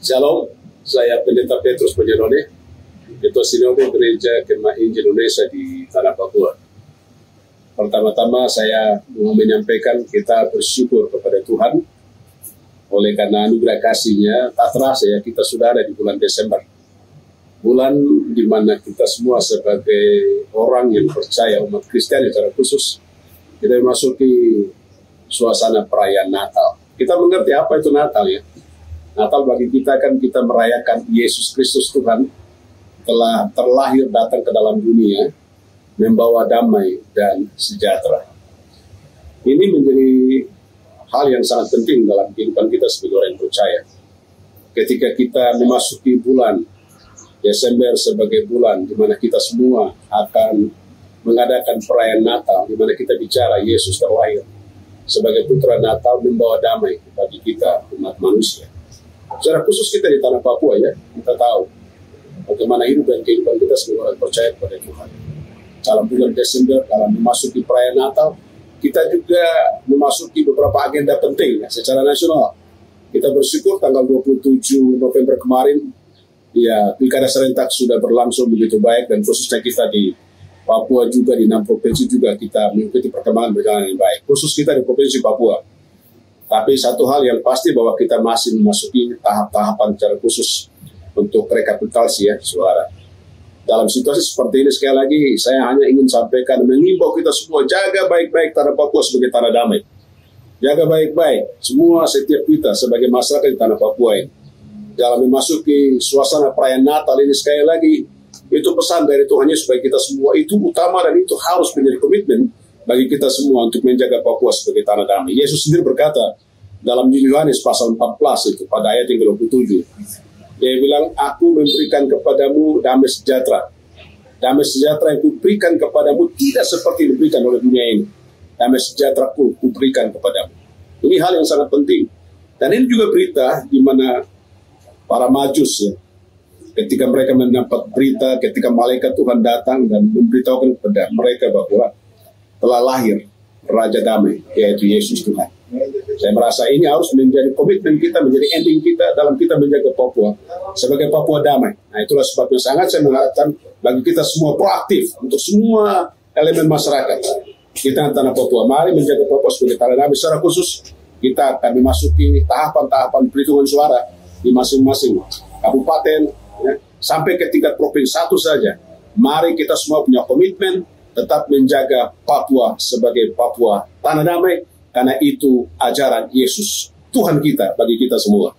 Shalom, saya Pendeta Petrus Penjerone, Ketua Sinode Gereja Kemah Injil Indonesia di Tanah Papua. Pertama-tama saya mau menyampaikan kita bersyukur kepada Tuhan oleh karena anugerah kasih-Nya. Tak terasa ya, kita sudah ada di bulan Desember, bulan di mana kita semua sebagai orang yang percaya, umat Kristen secara khusus, kita memasuki suasana perayaan Natal. Kita mengerti apa itu Natal ya. Natal bagi kita kan kita merayakan Yesus Kristus Tuhan telah terlahir datang ke dalam dunia membawa damai dan sejahtera. Ini menjadi hal yang sangat penting dalam kehidupan kita sebagai orang yang percaya. Ketika kita memasuki bulan Desember sebagai bulan di mana kita semua akan mengadakan perayaan Natal, di mana kita bicara Yesus terlahir sebagai putra Natal membawa damai bagi kita umat manusia. Secara khusus kita di Tanah Papua ya, kita tahu bagaimana hidup dan kehidupan kita sebagai orang percaya kepada Tuhan. Dalam bulan Desember, dalam memasuki perayaan Natal, kita juga memasuki beberapa agenda penting ya, secara nasional. Kita bersyukur tanggal 27 November kemarin, ya pilkada serentak sudah berlangsung begitu baik, dan khususnya kita di Papua juga, di 6 provinsi juga kita mengikuti perkembangan berjalan yang baik. Khusus kita di Provinsi Papua. Tapi satu hal yang pasti bahwa kita masih memasuki tahap-tahapan secara khusus untuk rekapitulasi ya suara. Dalam situasi seperti ini sekali lagi saya hanya ingin sampaikan, mengimbau kita semua jaga baik-baik Tanah Papua sebagai tanah damai. Jaga baik-baik semua setiap kita sebagai masyarakat di Tanah Papua ini. Dalam memasuki suasana perayaan Natal ini sekali lagi, itu pesan dari Tuhan Yesus supaya kita semua itu utama dan itu harus menjadi komitmen bagi kita semua untuk menjaga Papua sebagai tanah damai. Yesus sendiri berkata dalam Yohanes pasal 14 itu pada ayat yang ke-27. Dia bilang, aku memberikan kepadamu damai sejahtera. Damai sejahtera yang kuberikan kepadamu tidak seperti diberikan oleh dunia ini. Damai sejahtera kuberikan kepadamu. Ini hal yang sangat penting. Dan ini juga berita di mana para majus ya, ketika mereka mendapat berita, ketika malaikat Tuhan datang dan memberitahukan kepada mereka bahwa telah lahir Raja Damai, yaitu Yesus Tuhan. Saya merasa ini harus menjadi komitmen kita, menjadi ending kita dalam kita menjaga Papua sebagai Papua damai. Nah itulah sebabnya sangat saya mengatakan bagi kita semua proaktif untuk semua elemen masyarakat kita Tanah Papua. Mari menjaga Papua sebagai tanah damai. Secara khusus kita akan memasuki tahapan-tahapan perhitungan suara di masing-masing kabupaten ya, sampai ke tingkat provinsi satu saja. Mari kita semua punya komitmen tetap menjaga Papua sebagai Papua tanah damai, karena itu ajaran Yesus Tuhan kita bagi kita semua.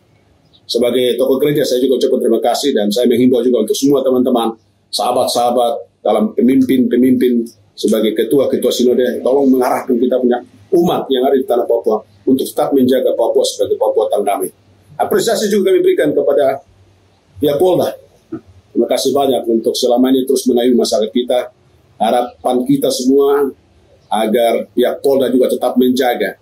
Sebagai tokoh gereja saya juga ucapkan terima kasih, dan saya menghimbau juga untuk semua teman-teman, sahabat-sahabat dalam pemimpin sebagai ketua-ketua sinode, tolong mengarahkan kita punya umat yang ada di Tanah Papua untuk tetap menjaga Papua sebagai Papua tanah damai. Apresiasi juga kami berikan kepada pihak Polda. Terima kasih banyak untuk selama ini terus menaungi masyarakat kita. Harapan kita semua agar pihak Polda juga tetap menjaga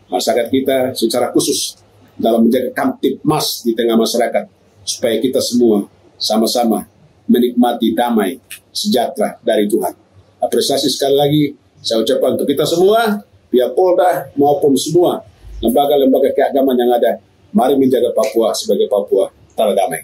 masyarakat kita secara khusus dalam menjaga Kamtibmas di tengah masyarakat, supaya kita semua sama-sama menikmati damai sejahtera dari Tuhan. Apresiasi sekali lagi saya ucapkan untuk kita semua, pihak Polda maupun semua lembaga-lembaga keagamaan yang ada. Mari menjaga Papua sebagai Papua tanah damai.